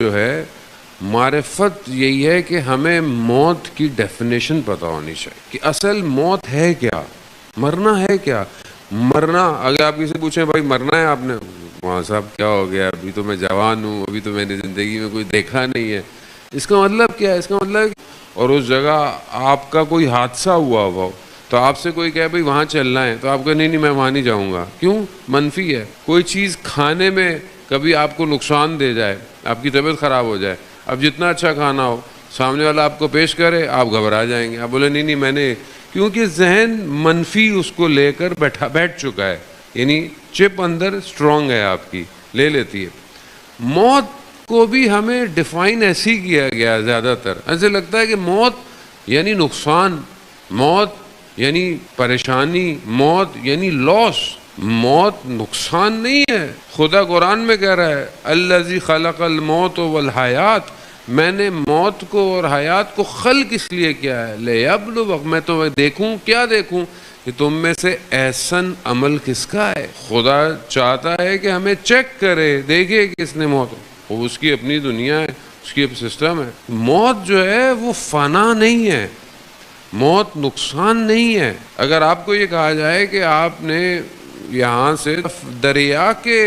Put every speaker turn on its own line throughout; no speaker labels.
جو ہے معرفت یہی ہے کہ ہمیں موت کی ڈیفینیشن پتہ ہونی چاہیے کہ اصل موت ہے کیا، مرنا ہے کیا۔ مرنا، اگر آپ کسی سے پوچھیں بھائی مرنا ہے آپ نے، وہاں صاحب کیا ہو گیا، ابھی تو میں جوان ہوں، ابھی تو میں نے زندگی میں کوئی دیکھا نہیں ہے، اس کا مطلب کیا ہے؟ اس کا مطلب، اور اس جگہ آپ کا کوئی حادثہ ہوا ہو تو آپ سے کوئی کہے بھائی وہاں چلنا ہے، تو آپ کہے نہیں نہیں میں وہاں نہیں جاؤں گا، کیوں؟ منفی ہے۔ کوئی چیز کھانے میں کبھی آپ کو نقصان دے جائے، آپ کی طبیعت خراب ہو جائے، اب جتنا اچھا کھانا ہو سامنے والا آپ کو پیش کرے آپ گھبرا جائیں گے، آپ بولے نہیں نہیں میں نے، کیونکہ ذہن منفی اس کو لے کر بیٹھ چکا ہے، یعنی چپ اندر اسٹرانگ ہے آپ کی، لے لیتی ہے۔ موت کو بھی ہمیں ڈیفائن ایسی کیا گیا ہے، زیادہ تر ایسے لگتا ہے کہ موت یعنی نقصان، موت یعنی پریشانی، موت یعنی لاس۔ موت نقصان نہیں ہے۔ خدا قرآن میں کہہ رہا ہے الذی خلق الموت والحیات، میں نے موت کو اور حیات کو خلق اس لیے کیا ہے لیبلوک، میں تو دیکھوں، کیا دیکھوں کہ تم میں سے احسن عمل کس کا ہے۔ خدا چاہتا ہے کہ ہمیں چیک کرے، دیکھے کہ اس نے موت، وہ اس کی اپنی دنیا ہے، اس کی سسٹم ہے۔ موت جو ہے وہ فنا نہیں ہے، موت نقصان نہیں ہے۔ اگر آپ کو یہ کہا جائے کہ آپ نے یہاں سے دریا کے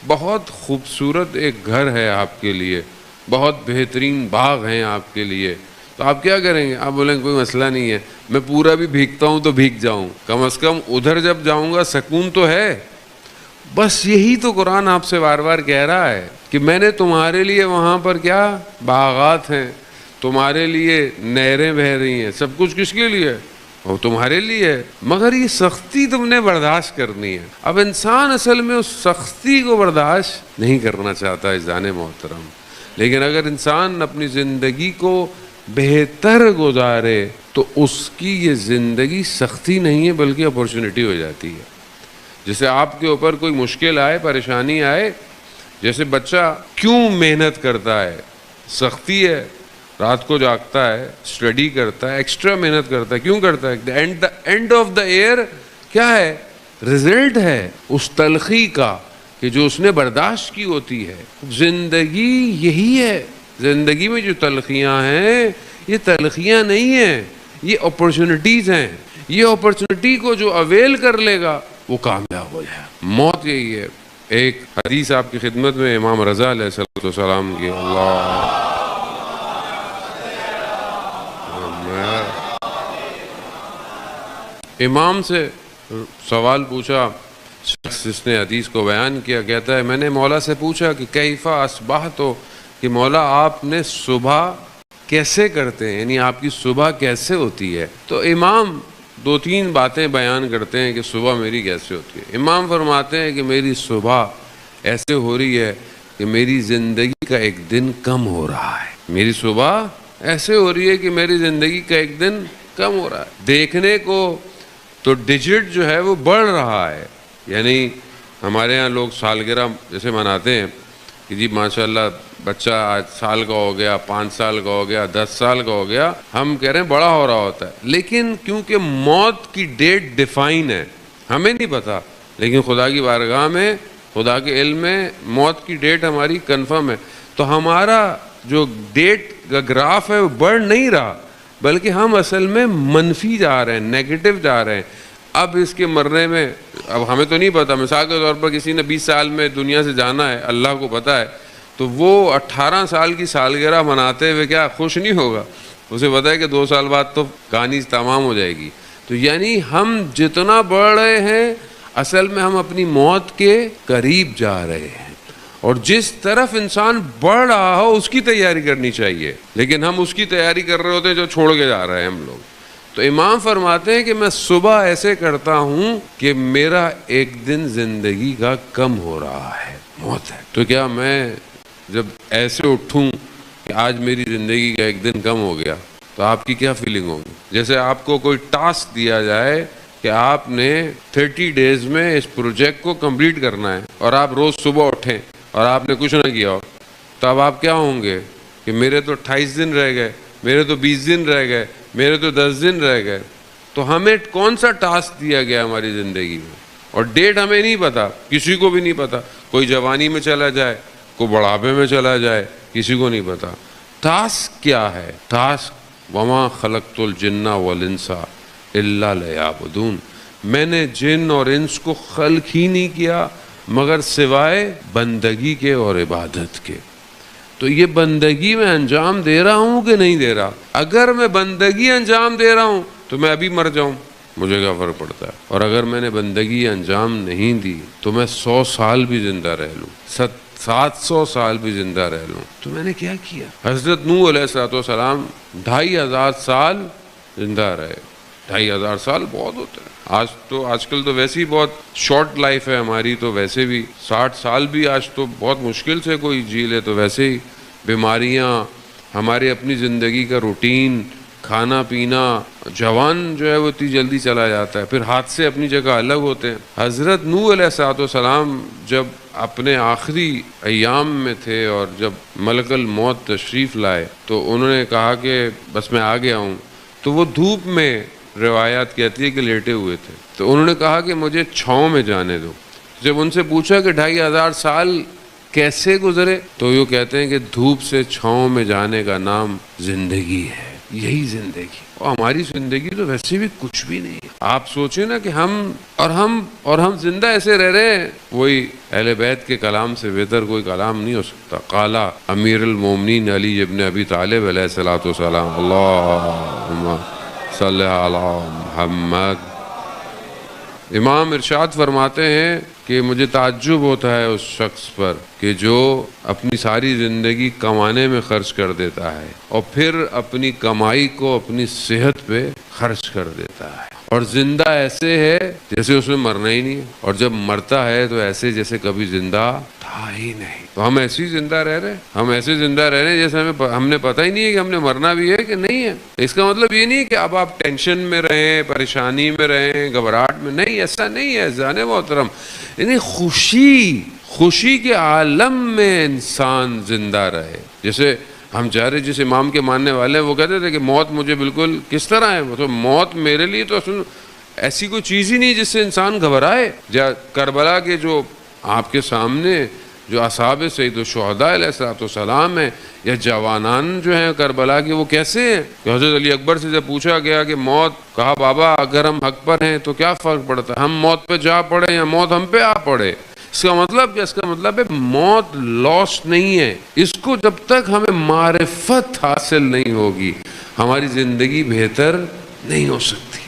بہت خوبصورت ایک گھر ہے آپ کے لیے، بہت بہترین باغ ہیں آپ کے لیے، تو آپ کیا کریں گے؟ آپ بولیں گے کوئی مسئلہ نہیں ہے، میں پورا بھی بھیگتا ہوں تو بھیگ جاؤں، کم از کم ادھر جب جاؤں گا سکون تو ہے۔ بس یہی تو قرآن آپ سے بار بار کہہ رہا ہے کہ میں نے تمہارے لیے وہاں پر کیا باغات ہیں، تمہارے لیے نہریں بہہ رہی ہیں، سب کچھ کس کے لیے؟ وہ تمہارے لیے، مگر یہ سختی تم نے برداشت کرنی ہے۔ اب انسان اصل میں اس سختی کو برداشت نہیں کرنا چاہتا ہے جان محترم، لیکن اگر انسان اپنی زندگی کو بہتر گزارے تو اس کی یہ زندگی سختی نہیں ہے بلکہ اپورچونٹی ہو جاتی ہے۔ جیسے آپ کے اوپر کوئی مشکل آئے، پریشانی آئے، جیسے بچہ کیوں محنت کرتا ہے؟ سختی ہے، رات کو جاگتا ہے، اسٹڈی کرتا ہے، ایکسٹرا محنت کرتا ہے، کیوں کرتا ہے؟ اینڈ آف دا ایئر کیا ہے؟ رزلٹ ہے اس تلخی کا کہ جو اس نے برداشت کی ہوتی ہے۔ زندگی یہی ہے، زندگی میں جو تلخیاں ہیں یہ تلخیاں نہیں ہیں، یہ اپرچونٹیز ہیں۔ یہ اپرچونٹی کو جو اویل کر لے گا وہ کامیاب ہو جائے۔ موت یہی ہے۔ ایک حدیث آپ کی خدمت میں امام رضا علیہ السلام کی، اللہ امام سے سوال پوچھا، جس نے حدیث کو بیان کیا، کہتا ہے میں نے مولا سے پوچھا کہ کیفا اصبحت، کہ مولا آپ نے صبح کیسے کرتے ہیں، یعنی آپ کی صبح کیسے ہوتی ہے؟ تو امام دو تین باتیں بیان کرتے ہیں کہ صبح میری کیسے ہوتی ہے۔ امام فرماتے ہیں کہ میری صبح ایسے ہو رہی ہے کہ میری زندگی کا ایک دن کم ہو رہا ہے۔ میری صبح ایسے ہو رہی ہے کہ میری زندگی کا ایک دن کم ہو رہا ہے۔ دیکھنے کو تو ڈیجٹ جو ہے وہ بڑھ رہا ہے، یعنی ہمارے ہاں لوگ سالگرہ جیسے مناتے ہیں کہ جی ماشاءاللہ بچہ آج سال کا ہو گیا، 5 سال کا ہو گیا، 10 سال کا ہو گیا، ہم کہہ رہے ہیں بڑا ہو رہا ہوتا ہے، لیکن کیونکہ موت کی ڈیٹ ڈیفائن ہے، ہمیں نہیں پتا، لیکن خدا کی بارگاہ میں، خدا کے علم میں موت کی ڈیٹ ہماری کنفرم ہے، تو ہمارا جو ڈیٹ کا گراف ہے وہ بڑھ نہیں رہا، بلکہ ہم اصل میں منفی جا رہے ہیں، نیگیٹو جا رہے ہیں۔ اب اس کے مرنے میں، اب ہمیں تو نہیں پتا، مثال کے طور پر کسی نے 20 سال میں دنیا سے جانا ہے، اللہ کو پتا ہے، تو وہ 18 سال کی سالگرہ مناتے ہوئے کیا خوش نہیں ہوگا؟ اسے پتا ہے کہ 2 سال بعد تو کہانی تمام ہو جائے گی۔ تو یعنی ہم جتنا بڑھ رہے ہیں اصل میں ہم اپنی موت کے قریب جا رہے ہیں، اور جس طرف انسان بڑھ رہا ہو اس کی تیاری کرنی چاہیے، لیکن ہم اس کی تیاری کر رہے ہوتے ہیں جو چھوڑ کے جا رہے ہیں ہم لوگ۔ تو امام فرماتے ہیں کہ میں صبح ایسے کرتا ہوں کہ میرا ایک دن زندگی کا کم ہو رہا ہے، موت ہے، تو کیا میں جب ایسے اٹھوں کہ آج میری زندگی کا ایک دن کم ہو گیا تو آپ کی کیا فیلنگ ہوگی؟ جیسے آپ کو کوئی ٹاسک دیا جائے کہ آپ نے 30 ڈیز میں اس پروجیکٹ کو کمپلیٹ کرنا ہے، اور آپ روز صبح اٹھیں اور آپ نے کچھ نہ کیا ہو، تو اب آپ کیا ہوں گے کہ میرے تو 28 دن رہ گئے، میرے تو 20 دن رہ گئے، میرے تو 10 دن رہ گئے۔ تو ہمیں کون سا ٹاسک دیا گیا ہماری زندگی میں، اور ڈیٹ ہمیں نہیں پتا، کسی کو بھی نہیں پتا، کوئی جوانی میں چلا جائے، کو بڑھاپے میں چلا جائے، کسی کو نہیں پتا۔ ٹاسک کیا ہے؟ ٹاسک وما خلقت الجن والانس الا لیعبدون، میں نے جن اور انس کو خلق ہی نہیں کیا مگر سوائے بندگی کے اور عبادت کے۔ تو یہ بندگی میں انجام دے رہا ہوں کہ نہیں دے رہا؟ اگر میں بندگی انجام دے رہا ہوں تو میں ابھی مر جاؤں، مجھے کیا فرق پڑتا ہے؟ اور اگر میں نے بندگی انجام نہیں دی تو میں 100 سال بھی زندہ رہ لوں، 700 سال بھی زندہ رہ لوں، تو میں نے کیا کیا؟ حضرت نوح علیہ السلام 2500 سال زندہ رہے۔ 2500 سال بہت ہوتا ہے۔ آج کل تو ویسے ہی بہت شارٹ لائف ہے ہماری، تو ویسے بھی 60 سال بھی آج تو بہت مشکل سے کوئی جی لے، تو ویسے ہی بیماریاں، ہماری اپنی زندگی کا روٹین، کھانا پینا، جوان جو ہے وہ اتنی جلدی چلا جاتا ہے، پھر حادثے اپنی جگہ الگ ہوتے ہیں۔ حضرت نوح علیہ السلام جب اپنے آخری ایام میں تھے اور جب ملک الموت تشریف لائے تو انہوں نے کہا کہ بس میں آ گیا ہوں، تو وہ دھوپ میں، روایات کہتی ہے کہ لیٹے ہوئے تھے، تو انہوں نے کہا کہ مجھے چھاؤں میں جانے دو۔ جب ان سے پوچھا کہ 2500 سال کیسے گزرے تو یہ کہتے ہیں کہ دھوپ سے چھاؤں میں جانے کا نام زندگی ہے، یہی زندگی۔ اور ہماری زندگی تو ویسے بھی کچھ بھی نہیں ہے۔ آپ سوچیں نا کہ ہم زندہ ایسے رہ رہے ہیں، وہی اہل بیت کے کلام سے بہتر کوئی کلام نہیں ہو سکتا۔ قالا امیر المومنین علی ابن ابی طالب علیہ الصلوۃ والسلام، اللہم صلی علی محمد۔ امام ارشاد فرماتے ہیں کہ مجھے تعجب ہوتا ہے اس شخص پر کہ جو اپنی ساری زندگی کمانے میں خرچ کر دیتا ہے اور پھر اپنی کمائی کو اپنی صحت پہ خرچ کر دیتا ہے، اور زندہ ایسے ہے جیسے اس میں مرنا ہی نہیں ہے، اور جب مرتا ہے تو ایسے جیسے کبھی زندہ تھا ہی نہیں۔ تو ہم ایسے ہی زندہ رہ رہے ہیں، ہم ایسے زندہ رہ رہے ہیں جیسے ہم نے پتہ ہی نہیں ہے کہ ہم نے مرنا بھی ہے کہ نہیں ہے۔ اس کا مطلب یہ نہیں کہ اب آپ ٹینشن میں رہیں، پریشانی میں رہیں، گھبراہٹ میں، نہیں، ایسا نہیں ہے جان محترم۔ یعنی خوشی کے عالم میں انسان زندہ رہے۔ جیسے ہم چاہ رہے، جس امام کے ماننے والے ہیں وہ کہتے تھے کہ موت مجھے بالکل کس طرح ہے، تو موت میرے لیے تو ایسی کوئی چیز ہی نہیں جس سے انسان گھبرائے۔ کربلا کے جو آپ کے سامنے جو اصحاب سید الشہداء علیہ السلام ہیں، یا جوانان جو ہیں کربلا کے، وہ کیسے ہیں کہ حضرت علی اکبر سے جب پوچھا گیا کہ موت، کہا بابا اگر ہم حق پر ہیں تو کیا فرق پڑتا ہے، ہم موت پہ جا پڑے یا موت ہم پہ آ پڑے۔ اس کا مطلب کیا؟ اس کا مطلب ہے موت لاس نہیں ہے۔ اس کو جب تک ہمیں معرفت حاصل نہیں ہوگی ہماری زندگی بہتر نہیں ہو سکتی۔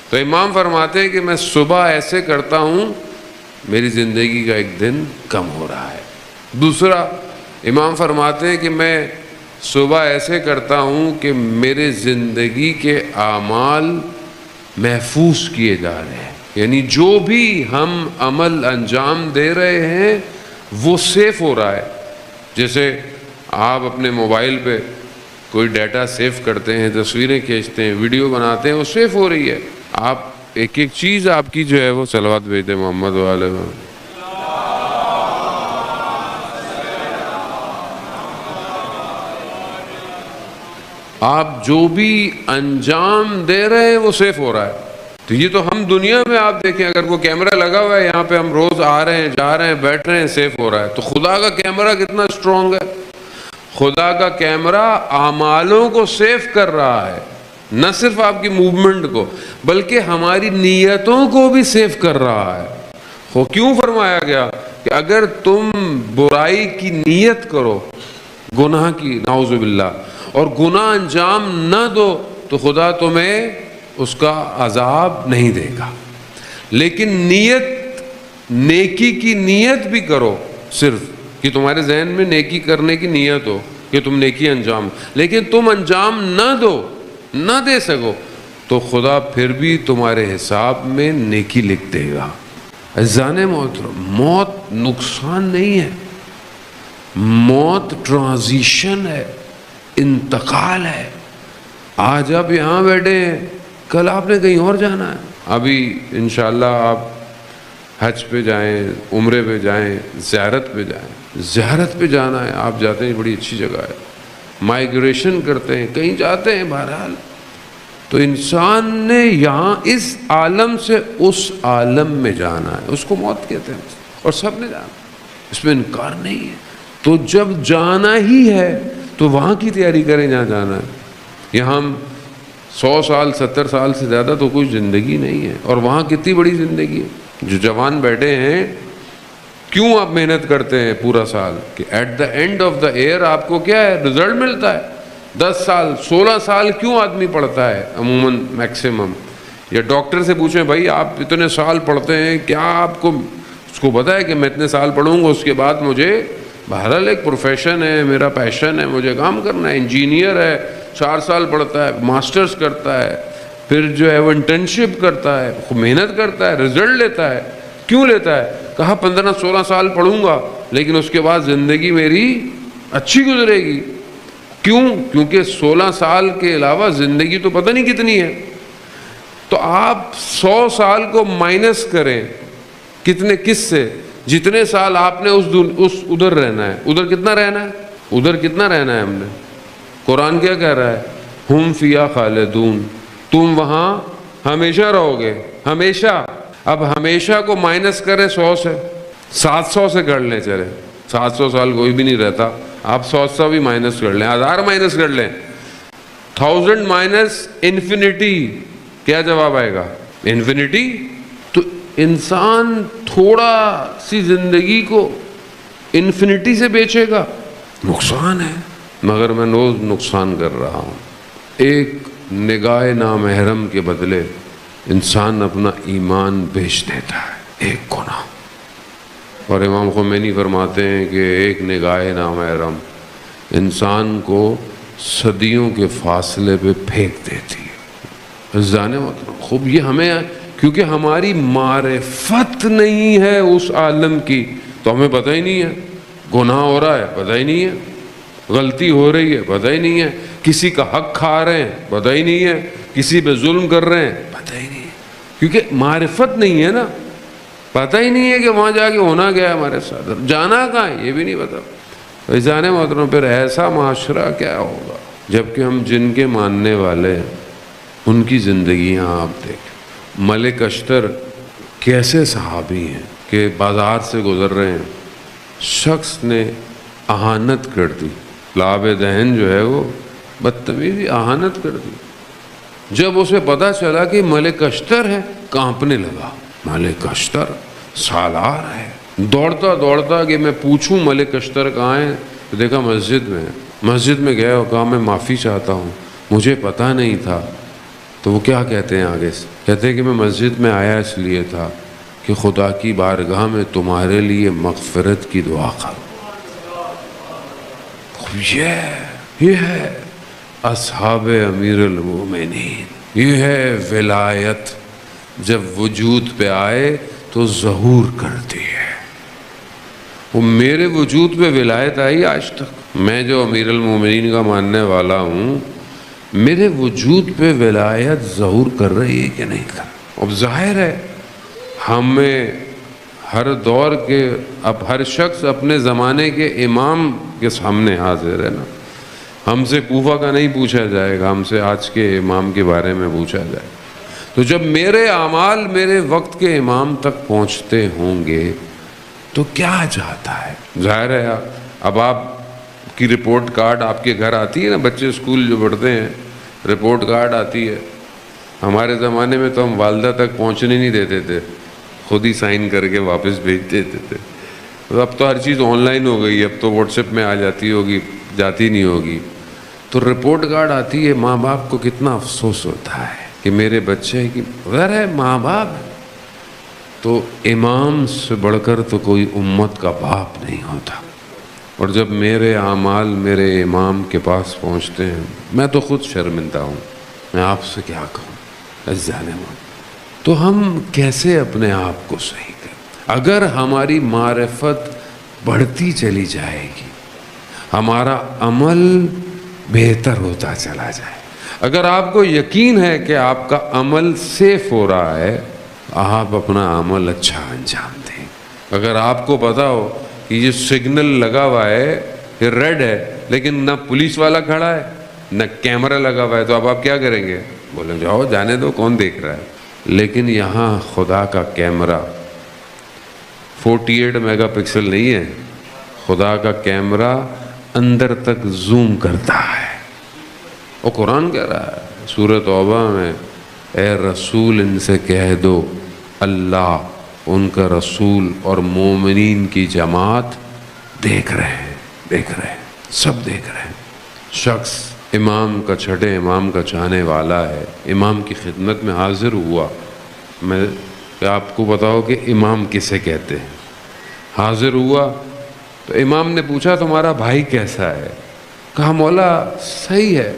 تو امام فرماتے ہیں کہ میں صبح ایسے کرتا ہوں، میری زندگی کا ایک دن کم ہو رہا ہے۔ دوسرا، امام فرماتے ہیں کہ میں صبح ایسے کرتا ہوں کہ میرے زندگی کے اعمال محفوظ کیے جا رہے ہیں، یعنی جو بھی ہم عمل انجام دے رہے ہیں وہ سیف ہو رہا ہے۔ جیسے آپ اپنے موبائل پہ کوئی ڈیٹا سیو کرتے ہیں، تصویریں کھینچتے ہیں، ویڈیو بناتے ہیں، وہ سیف ہو رہی ہے۔ آپ ایک ایک چیز آپ کی جو ہے وہ صلوات بھیجتے محمد والے میں۔ آپ جو بھی انجام دے رہے ہیں وہ سیف ہو رہا ہے۔ تو یہ تو ہم دنیا میں آپ دیکھیں، اگر کوئی کیمرہ لگا ہوا ہے یہاں پہ، ہم روز آ رہے ہیں، جا رہے ہیں، بیٹھ رہے ہیں، سیف ہو رہا ہے۔ تو خدا کا کیمرہ کتنا اسٹرانگ ہے؟ خدا کا کیمرہ اعمالوں کو سیف کر رہا ہے، نہ صرف آپ کی موومنٹ کو بلکہ ہماری نیتوں کو بھی سیف کر رہا ہے۔ وہ کیوں فرمایا گیا کہ اگر تم برائی کی نیت کرو، گناہ کی، نعوذ باللہ، اور گناہ انجام نہ دو تو خدا تمہیں اس کا عذاب نہیں دے گا۔ لیکن نیکی کی نیت بھی کرو، صرف کہ تمہارے ذہن میں نیکی کرنے کی نیت ہو کہ تم نیکی انجام، لیکن تم انجام نہ دے سکو تو خدا پھر بھی تمہارے حساب میں نیکی لکھ دے گا۔ عزیزان محترم، موت نقصان نہیں ہے، موت ٹرانزیشن ہے، انتقال ہے۔ آج آپ یہاں بیٹھے ہیں، کل آپ نے کہیں اور جانا ہے۔ ابھی انشاءاللہ آپ حج پہ جائیں، عمرے پہ جائیں، زیارت پہ جائیں، زیارت پہ جانا ہے، آپ جاتے ہیں، بڑی اچھی جگہ ہے، مائیگریشن کرتے ہیں، کہیں جاتے ہیں، بہرحال تو انسان نے یہاں اس عالم سے اس عالم میں جانا ہے، اس کو موت کہتے ہیں، اور سب نے جانا، اس میں انکار نہیں ہے۔ تو جب جانا ہی ہے تو وہاں کی تیاری کریں جہاں جانا ہے. یہاں ہم 100 سال 70 سال سے زیادہ تو کوئی زندگی نہیں ہے، اور وہاں کتنی بڑی زندگی ہے. جو جوان بیٹھے ہیں، کیوں آپ محنت کرتے ہیں پورا سال؟ کہ at the end of the year آپ کو کیا ہے؟ رزلٹ ملتا ہے. 10 سال 16 سال کیوں آدمی پڑھتا ہے عموماً میکسیمم؟ یا ڈاکٹر سے پوچھیں بھائی آپ اتنے سال پڑھتے ہیں، کیا آپ کو اس کو پتا ہے کہ میں اتنے سال پڑھوں گا، اس کے بعد مجھے بہرحال ایک پروفیشن ہے، میرا پیشن ہے، مجھے کام کرنا ہے. انجینئر ہے، 4 سال پڑھتا ہے، ماسٹرز کرتا ہے، پھر جو ہے وہ انٹرنشپ کرتا ہے، محنت کرتا ہے، رزلٹ لیتا ہے. کیوں لیتا ہے؟ کہا 15-16 سال پڑھوں گا لیکن اس کے بعد زندگی میری اچھی گزرے گی. کیوں؟ کیونکہ 16 سال کے علاوہ زندگی تو پتہ نہیں کتنی ہے. تو آپ 100 سال کو مائنس کریں کتنے، کس سے؟ جتنے سال آپ نے اس ادھر رہنا ہے. ادھر کتنا رہنا ہے؟ ادھر کتنا رہنا ہے ہم نے؟ قرآن کیا کہہ رہا ہے؟ ہم فیہا خالدون، تم وہاں ہمیشہ رہو گے، ہمیشہ. اب ہمیشہ کو مائنس کریں 100 سے، 700 سے کر لیں. چلے 700 سال کوئی بھی نہیں رہتا، آپ 100 بھی مائنس کر لیں، 1000 مائنس کر لیں. 1000 مائنس انفینٹی، کیا جواب آئے گا؟ انفینٹی. تو انسان تھوڑا سی زندگی کو انفینٹی سے بیچے گا، نقصان ہے. مگر میں روز نقصان کر رہا ہوں. ایک نگاہ نامحرم کے بدلے انسان اپنا ایمان بیچ دیتا ہے، ایک گناہ. اور امام خمینی فرماتے ہیں کہ ایک نگاہ نامحرم انسان کو صدیوں کے فاصلے پہ پھینک دیتی ہے. جانے مطلب خوب یہ ہمیں، کیونکہ ہماری معرفت نہیں ہے اس عالم کی، تو ہمیں پتہ ہی نہیں ہے گناہ ہو رہا ہے، پتہ ہی نہیں ہے غلطی ہو رہی ہے، پتہ ہی نہیں ہے کسی کا حق کھا رہے ہیں، پتہ ہی نہیں ہے کسی پہ ظلم کر رہے ہیں، پتہ ہی نہیں ہے. کیونکہ معرفت نہیں ہے نا، پتہ ہی نہیں ہے کہ وہاں جا کے ہونا گیا ہے ہمارے ساتھ، جانا کہاں ہے یہ بھی نہیں پتا. جانے محترم پھر ایسا معاشرہ کیا ہوگا؟ جبکہ ہم جن کے ماننے والے ہیں ان کی زندگیاں آپ دیکھیں. ملک اشتر کیسے صحابی ہیں کہ بازار سے گزر رہے ہیں، شخص نے اہانت کر دی، لعاب دہن جو ہے وہ بدتمیزی اہانت کر دی. جب اسے پتہ چلا کہ ملک اشتر ہے، کانپنے لگا. ملک اشتر سالار ہے. دوڑتا دوڑتا کہ میں پوچھوں ملک اشتر کہاں ہے، تو دیکھا مسجد میں. مسجد میں گیا اور کہا میں معافی چاہتا ہوں، مجھے پتہ نہیں تھا. تو وہ کیا کہتے ہیں آگے سے؟ کہتے ہیں کہ میں مسجد میں آیا اس لیے تھا کہ خدا کی بارگاہ میں تمہارے لیے مغفرت کی دعا کروں. یہ ہے اصحاب امیر المومنین، یہ ہے ولایت. جب وجود پہ آئے تو ظہور کرتی ہے. وہ میرے وجود پہ ولایت آئی آج تک. میں جو امیر المومنین کا ماننے والا ہوں، میرے وجود پہ ولایت ظہور کر رہی ہے کہ نہیں کر. اب ظاہر ہے ہمیں ہر دور کے، اب ہر شخص اپنے زمانے کے امام کے سامنے حاضر ہے نا. ہم سے کوفہ کا نہیں پوچھا جائے گا، ہم سے آج کے امام کے بارے میں پوچھا جائے گا. تو جب میرے اعمال میرے وقت کے امام تک پہنچتے ہوں گے تو کیا جاتا ہے؟ ظاہر ہے اب آپ کی رپورٹ کارڈ آپ کے گھر آتی ہے نا، بچے اسکول جو پڑھتے ہیں رپورٹ کارڈ آتی ہے. ہمارے زمانے میں تو ہم والدہ تک پہنچنے نہیں دیتے تھے، خود ہی سائن کر کے واپس بھیج دیتے تھے. اب تو ہر چیز آن لائن ہو گئی، اب تو واٹس ایپ میں آ جاتی ہوگی، جاتی نہیں ہوگی. تو رپورٹ کارڈ آتی ہے، ماں باپ کو کتنا افسوس ہوتا ہے کہ میرے بچے کی غیر ہے ماں باپ. تو امام سے بڑھ کر تو کوئی امت کا باپ نہیں ہوتا. اور جب میرے اعمال میرے امام کے پاس پہنچتے ہیں، میں تو خود شرمندہ ہوں، میں آپ سے کیا کہوں عزیزان. تو ہم کیسے اپنے آپ کو صحیح کریں؟ اگر ہماری معرفت بڑھتی چلی جائے گی، ہمارا عمل بہتر ہوتا چلا جائے. اگر آپ کو یقین ہے کہ آپ کا عمل سیف ہو رہا ہے، آپ اپنا عمل اچھا انجام دیں. اگر آپ کو پتا ہو کہ یہ سگنل لگا ہوا ہے، یہ ریڈ ہے، لیکن نہ پولیس والا کھڑا ہے نہ کیمرہ لگا ہوا ہے، تو اب آپ کیا کریں گے؟ بولیں جاؤ جانے دو، کون دیکھ رہا ہے. لیکن یہاں خدا کا کیمرہ 48 میگا پکسل نہیں ہے، خدا کا کیمرہ اندر تک زوم کرتا ہے. اور قرآن کہہ رہا ہے سورہ توبہ میں، اے رسول ان سے کہہ دو اللہ، ان کا رسول اور مومنین کی جماعت دیکھ رہے ہیں، دیکھ رہے ہیں، سب دیکھ رہے ہیں. شخص امام کا، چھٹے امام کا چاہنے والا ہے، امام کی خدمت میں حاضر ہوا. میں آپ کو بتاؤ کہ امام کسے کہتے ہیں. حاضر ہوا تو امام نے پوچھا تمہارا بھائی کیسا ہے؟ کہا مولا صحیح ہے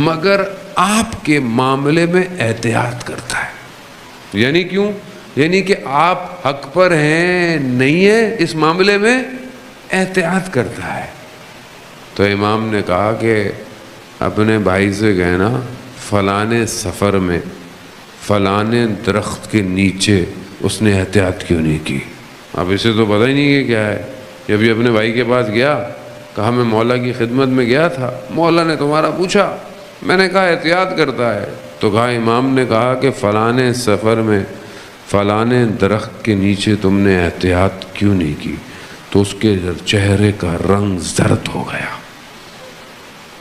مگر آپ کے معاملے میں احتیاط کرتا ہے. یعنی کیوں؟ یعنی کہ آپ حق پر ہیں نہیں ہیں، اس معاملے میں احتیاط کرتا ہے. تو امام نے کہا کہ اپنے بھائی سے کہنا فلانے سفر میں فلانے درخت کے نیچے اس نے احتیاط کیوں نہیں کی. اب اسے تو پتہ ہی نہیں کہ کیا ہے. جب یہ اپنے بھائی کے پاس گیا، کہا میں مولا کی خدمت میں گیا تھا، مولا نے تمہارا پوچھا، میں نے کہا احتیاط کرتا ہے. تو کہا امام نے کہا کہ فلانے سفر میں فلانے درخت کے نیچے تم نے احتیاط کیوں نہیں کی؟ تو اس کے چہرے کا رنگ زرد ہو گیا.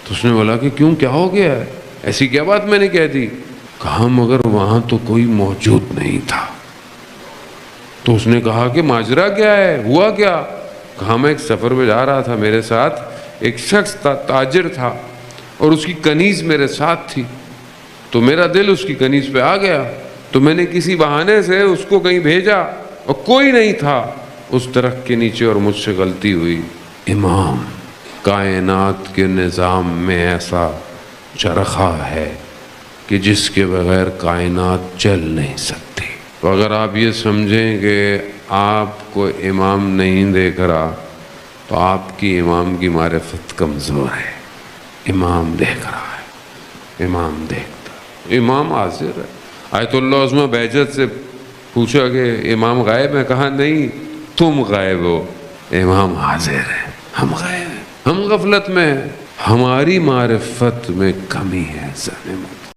تو اس نے بولا کہ کیوں، کیا ہو گیا ہے؟ ایسی کیا بات میں نے کہہ دی؟ کہا مگر وہاں تو کوئی موجود نہیں تھا. تو اس نے کہا کہ ماجرا کیا ہے، ہوا کیا؟ کہا میں ایک سفر میں جا رہا تھا، میرے ساتھ ایک شخص تھا، تاجر تھا، اور اس کی کنیز میرے ساتھ تھی. تو میرا دل اس کی کنیز پہ آ گیا، تو میں نے کسی بہانے سے اس کو کہیں بھیجا اور کوئی نہیں تھا اس درخت کے نیچے اور مجھ سے غلطی ہوئی. امام کائنات کے نظام میں ایسا چرخہ ہے کہ جس کے بغیر کائنات چل نہیں سکتی. تو اگر آپ یہ سمجھیں کہ آپ کو امام نہیں دیکھ رہا تو آپ کی امام کی معرفت کمزور ہے. امام دیکھ رہا ہے، امام دیکھتا ہے، امام حاضر ہے. آیت اللہ عظمہ بہجت سے پوچھا کہ امام غائب ہے؟ کہا نہیں، تم غائب ہو، امام حاضر ہے، ہم غائب ہیں، ہم غفلت میں ہیں، ہماری معرفت میں کمی ہے.